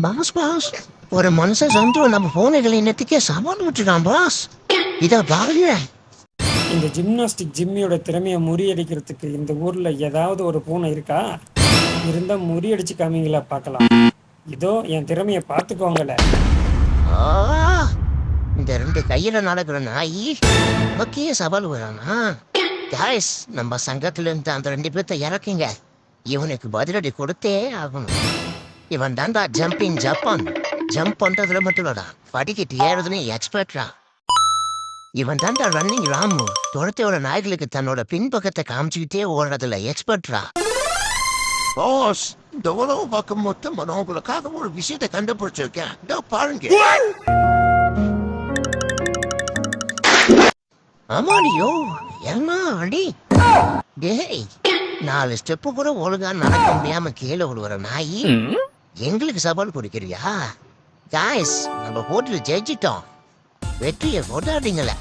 Pass ஒரு மனுஷன் சென்று நம்ம போனைகளை இன்னத்துக்கே சவால் விட்டுறான் பாஸ். இத பாருங்க. இந்த ஜிம்னாஸ்டிக் ஜிம்மியோட திறமையை முறியடிக்கிறதுக்கு இந்த ஊர்ல ஏதாவது ஒரு பூனை இருக்கா? இருந்தா முறியடிச்சு காமிங்களா பார்க்கலாம். இதோ என் திறமையை பார்த்துக்கோங்கள. ஆ, இந்த ரெண்டு கையில நடக்கிற நாய் நமக்கே சவால் வரானா? காய்ஸ், நம்ம சங்கத்துல இருந்து அந்த ரெண்டு பேர்த்த இறக்குங்க. இவனுக்கு பதிலடி கொடுத்தே ஆகணும். இவன் தான்டா ஜம்பிங் ஜப்பான். ஜம்ப் பண்றதுல மட்டும் இல்லடா, படிக்கிட்டு ஏறதுலயும் எக்ஸ்பர்ட்ரா. இவன் தான்டா ரன்னிங் ராமு. துரத்தையோட நாய்களுக்கு தன்னோட பின்பக்கத்தை காமிச்சுக்கிட்டே ஓடுறதுல எக்ஸ்பர்ட்ரா. பாஸ், இந்த உலக பக்கம் மொத்தம் உங்களுக்காக ஒரு விஷயத்தை கண்டுபிடிச்சிருக்கேன். இதோ பாருங்க. ஆமாடியோ, என்ன அடி? டேய், 4 ஸ்டெப்பு கூட ஒழுங்கா நடக்க முடியாம கீழே விழுவுற நாய் எங்களுக்கு சவால் கொடுக்கிறியா? காய்ஸ், நம்ம ஹோட்டல் ஜெயிச்சிட்டோம். வெற்றியை கொண்டாடிங்களே.